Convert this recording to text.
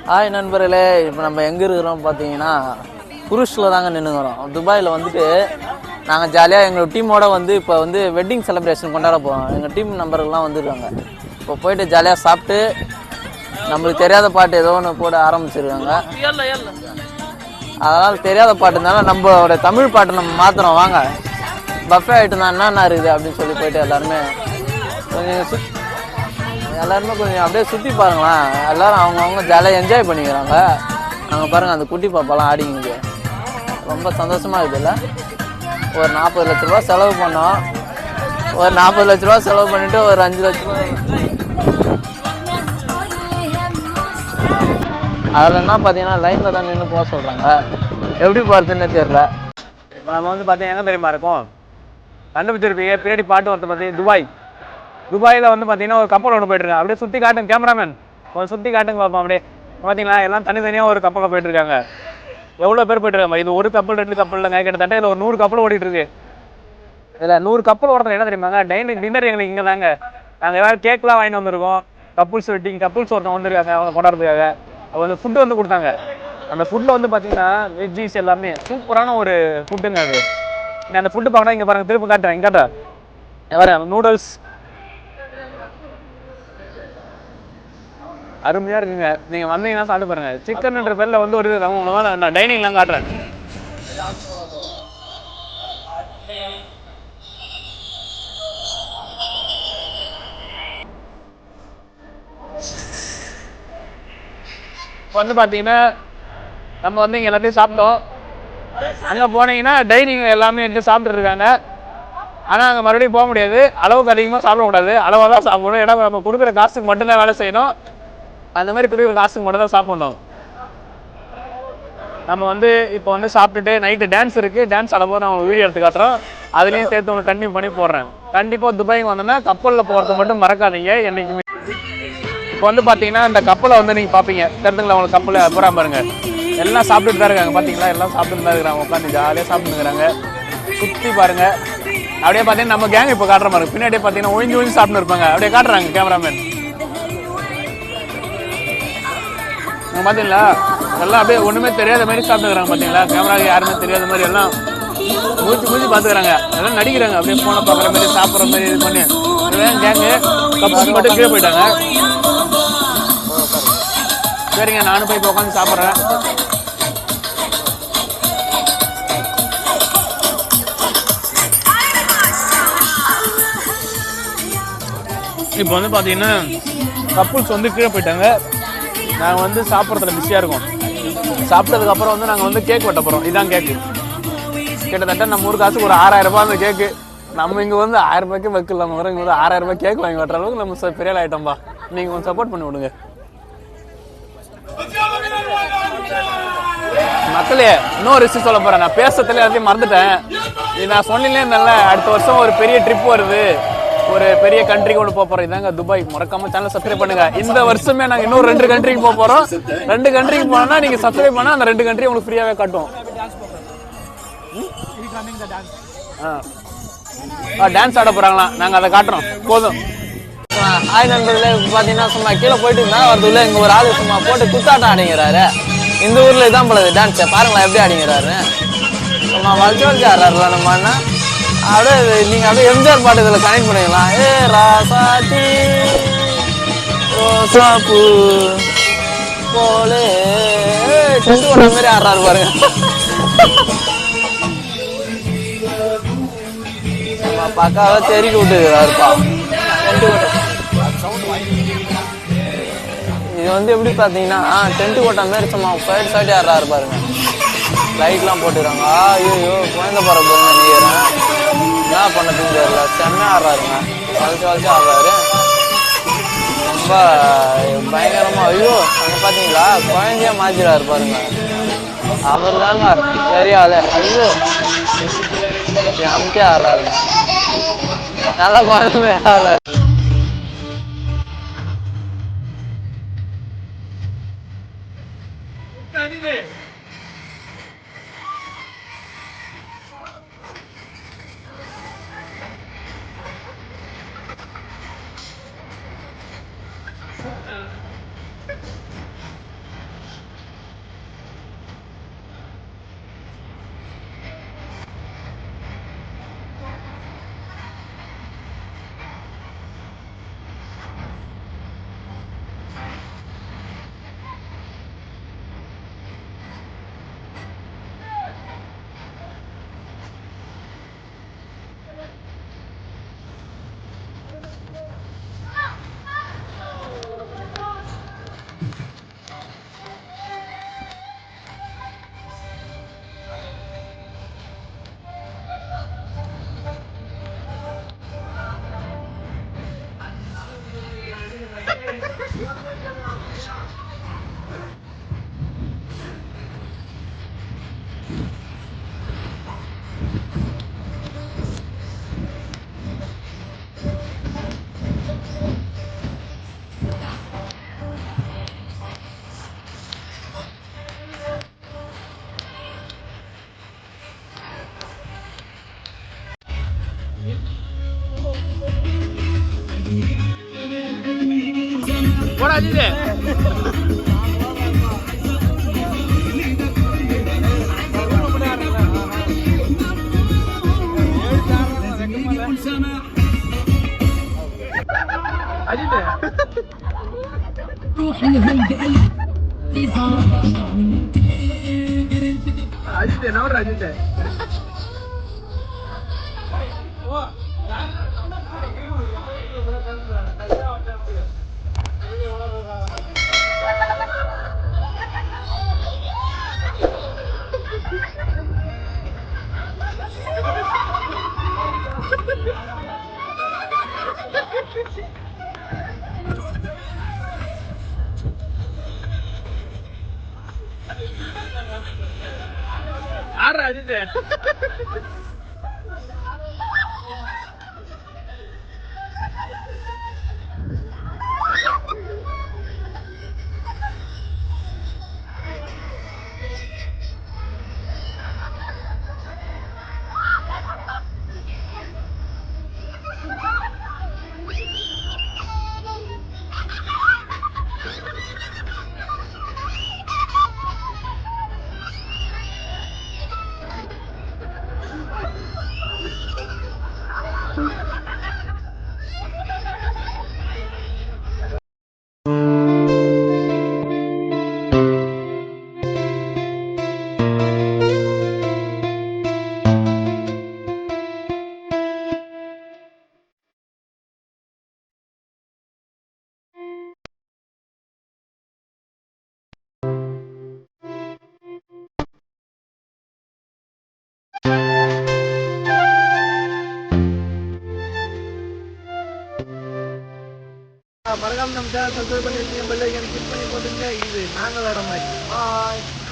Hi நண்பர்களே, இப்போ நம்ம எங்கே இருக்கிறோம் பார்த்தீங்கன்னா குரூஸில் தாங்க நின்றுக்கிறோம். துபாயில் வந்துட்டு நாங்கள் ஜாலியாக எங்கள் டீமோடு வந்து இப்போ வந்து வெட்டிங் செலிப்ரேஷன் கொண்டாட போகிறோம். எங்கள் டீம் நம்பர்கள்லாம் வந்துருக்காங்க. இப்போ போயிட்டு ஜாலியாக சாப்பிட்டு நம்மளுக்கு தெரியாத பாட்டு ஏதோ ஒன்று போட ஆரம்பிச்சிருக்காங்க. அதனால் தெரியாத பாட்டுனால நம்மளோட தமிழ் பாட்டை நம்ம மாற்றுறோம். வாங்க பஃபே ஐட்டம் தான் என்னென்ன இருக்குது அப்படின்னு சொல்லி போயிட்டு எல்லாருமே கொஞ்சம் அப்படியே சுற்றி பாருங்களேன். எல்லோரும் அவங்கவுங்க ஜாலியாக என்ஜாய் பண்ணிக்கிறாங்க. அங்கே பாருங்கள், அந்த குட்டி பாப்பாலாம் ஆடிங்குது. ரொம்ப சந்தோஷமாக இருக்குதுல்ல. ஒரு 40 லட்ச ரூபா செலவு பண்ணோம். ஒரு 40 லட்ச ரூபா செலவு பண்ணிவிட்டு ஒரு 5 லட்ச ரூபா அதில் என்ன பார்த்தீங்கன்னா லைனில் தான் நின்று போக சொல்கிறாங்க. எப்படி போகிறதுன்னு தெரியல. நம்ம வந்து பார்த்தீங்கன்னா எங்கே தெரியுமா இருக்கும், கண்டுபிடிச்சிருப்பீங்க. பின்னாடி பாட்டு ஒருத்த பார்த்தீங்கன்னா துபாயில் வந்து பார்த்தீங்கன்னா ஒரு கப்பல் ஒன்று போயிட்டுருக்காங்க. அப்படியே சுற்றி காட்டுங்க கேமராமேன், கொஞ்சம் சுற்றி காட்டுங்க பார்ப்போம். அப்படியே பார்த்தீங்களா, எல்லாம் தனித்தனியாக ஒரு கப்பலில் போயிட்டுருக்காங்க. எவ்வளோ பேர் போயிட்டுருக்காங்க. இது ஒரு கப்பல் 2 கப்பல் இல்லைங்க, கிட்டத்தட்ட இதில் ஒரு 100 கப்பல் ஓடிட்டுருக்கு. இதில் 100 கப்பல் ஓடுறது என்ன தெரியுமாங்க, டின்னர் எங்களுக்கு இங்கே தாங்க. நாங்கள் எதாவது கேக்லாம் வாங்கிட்டு வந்திருக்கோம். கப்புள்ஸ் வெட்டிங், கப்புள்ஸ் ஒருத்தவங்க வந்திருக்காங்க, அவங்க கொண்டாடுறதுக்காக. அவங்க வந்து ஃபுட்டு வந்து கொடுத்தாங்க. அந்த ஃபுட்டில் வந்து பார்த்தீங்கன்னா வெஜ்ஜீஸ் எல்லாமே சூப்பரான ஒரு ஃபுட்டுங்க. அது நான் அந்த ஃபுட்டு பார்க்கணும். இங்கே பாருங்கள், திரும்ப காட்டுறேன். இங்கே காட்டுறேன் வரேன். நூடுல்ஸ் அருமையாக இருக்குங்க. நீங்கள் வந்தீங்கன்னா சாப்பிட்டு பாருங்கள். சிக்கன்ன்ற பேரில் வந்து ஒரு நான் டைனிங்லாம் காட்டுறேன். இப்போ வந்து பார்த்தீங்கன்னா நம்ம வந்து இங்கே எல்லாத்தையும் சாப்பிட்டோம். அங்கே போனீங்கன்னா டைனிங் எல்லாமே எடுத்து சாப்பிட்டுருக்காங்க. ஆனால் அங்கே மறுபடியும் போக முடியாது. அளவுக்கு அதிகமாக சாப்பிடக்கூடாது, அளவாக தான் சாப்பிடணும். ஏன்னா நம்ம கொடுக்குற காசுக்கு மட்டும்தான் வேலை செய்யணும். அந்த மாதிரி கொடுக்குற காசுக்கு மட்டும் தான் சாப்பிடணும். நம்ம வந்து இப்போ வந்து சாப்பிட்டுட்டு நைட்டு டான்ஸ் இருக்குது. டான்ஸ் ஆடும்போது நான் உங்களுக்கு வீடியோ எடுத்து காட்டுறோம். அதுலேயும் சேர்த்து உங்களுக்கு கண்டினியூ பண்ணி போடுறேன். கண்டிப்பாக துபாய்க்கு வந்தோன்னா கப்பலில் போகிறது மட்டும் மறக்காதீங்க என்றைக்குமே. இப்போ வந்து பார்த்தீங்கன்னா இந்த கப்பலை வந்து நீங்கள் பார்ப்பீங்க, தெரிஞ்சுங்களா உங்களுக்கு கப்பலை பூரா பாருங்க. எல்லாம் சாப்பிட்டுட்டு தான் இருக்காங்க. பார்த்தீங்களா, எல்லாம் சாப்பிட்டுட்டு தான் இருக்கிறாங்க. உட்காந்து ஜாலியாக சாப்பிட்டுருக்குறாங்க. சுற்றி பாருங்கள். அப்படியே பார்த்தீங்கன்னா நம்ம கேங் இப்போ காட்டுற மாதிரி பின்னாடியே பார்த்தீங்கன்னா ஒழிஞ்சு சாப்பிட்டு இருப்பாங்க. அப்படியே காட்டுறாங்க கேமராமேன். பார்த்தீங்களா, எல்லாம் அப்படியே ஒன்றுமே தெரியாத மாதிரி சாப்பிட்டுக்கிறாங்க. பார்த்தீங்களா, கேமராவுக்கு யாருமே தெரியாத மாதிரி எல்லாம் மூச்சு பார்த்துக்கிறாங்க. எல்லாம் நடிக்கிறாங்க. அப்படியே ஃபோனை பார்க்குற மாதிரி, சாப்பிட்ற மாதிரி இது பண்ணி கேங்கு கப்பல் மட்டும் கீழே போயிட்டாங்க. சரிங்க, நானும் போய் இப்போ உட்காந்து சாப்பிட்றேன். இப்போ வந்து பார்த்தீங்கன்னா கப்புள்ஸ் வந்து கீழே போயிட்டாங்க. நாங்கள் வந்து சாப்பிட்றதுல பிஸியாக இருக்கோம். சாப்பிட்டதுக்கப்புறம் வந்து நாங்கள் வந்து கேக் வெட்ட போகிறோம். இதுதான் கேக்கு. கிட்டத்தட்ட நம்ம ஊர் காசுக்கு ஒரு 6000 ரூபாய் அந்த கேக்கு. நம்ம இங்கே வந்து 1000 ரூபாய்க்கு வைக்கல. நம்ம இங்கே வந்து 6000 ரூபாய் கேக் வாங்கி வெட்டுற அளவுக்கு நம்ம பெரிய ஆகிட்டோம்பா. நீங்கள் கொஞ்சம் சப்போர்ட் பண்ணி விடுங்க மக்களே. இன்னொரு விஷயம் சொல்ல போகிறேன். நான் பேசுறதுல எல்லாத்தையும் மறந்துட்டேன். இது நான் சொன்னீங்களே நல்ல, அடுத்த வருஷம் ஒரு பெரிய ட்ரிப் வருது. ஒரு பெரிய கண்ட்ரிக்கு ஒன்று போக போகிறோம். இதாங்க துபாய். மறக்காம சேனல் சப்ஸ்கிரைப் பண்ணுங்க. இந்த வருஷமே நாங்கள் இன்னும் 2 கண்ட்ரிக்கு போக போகிறோம். 2 கண்ட்ரிக்கு போனோம்னா நீங்கள் சப்ஸ்கிரைப் பண்ணால் அந்த 2 கண்ட்ரி உங்களுக்கு ஃப்ரீயாகவே காட்டும். டான்ஸ் ஆட போகிறாங்களா, நாங்கள் அதை காட்டுறோம். போதும். ஹாய் நண்பர்களே, பார்த்தீங்கன்னா சும்மா கீழே போயிட்டு இருந்தால் வரதுள்ள இங்கே ஒரு ஆள் சும்மா போட்டு குத்தாட்டம் ஆடிங்கிறாரு. இந்த ஊரில் இதான் போலது டான்ஸை பாருங்களேன் எப்படி ஆடிங்கிறாரு. சும்மா வளைச்சு ஆடுறாருல நம்ம அண்ணா. அப்படியே நீங்கள் அப்படியே எம்ஜிஆர் பாட்டு இதில் கனெக்ட் பண்ணிக்கலாம். ஏ ராசாத்தி ரோசாப்பூ போலே செஞ்சு போன மாதிரி ஆடுறாரு பாருங்க. பக்காவா தெறிக்க விட்டுருப்பா. இது வந்து எப்படி பார்த்தீங்கன்னா டென்ட் போட்ட மாதிரி சும்மா சைடு ஆடுறாரு பாருங்க. லைட்லாம் போட்டுக்கிறாங்க. ஐயோ குழந்தை பற போங்க நினைக்கிறேன். என்ன பண்ணதுன்னு தெரியல. செம்மையாக ஆடுறாருங்க. வளைச்சு ஆடுறாரு. ரொம்ப பயங்கரமாக. ஐயோ அங்கே பார்த்தீங்களா, குழந்தையா மாற்றிடாரு பாருங்க. அவர் தாங்க பெரியாள். ஐயோ செம்மையாக ஆடுறாருங்க. நல்லா குழந்தை ஆடுறாரு. மறக்காம நம்ம சேனல் சப்ஸ்கிரைப் பண்ணி பெல் ஐக்கன் கிளிக் பண்ணி போட்டுங்க. இது நாங்கள் வர மாதிரி.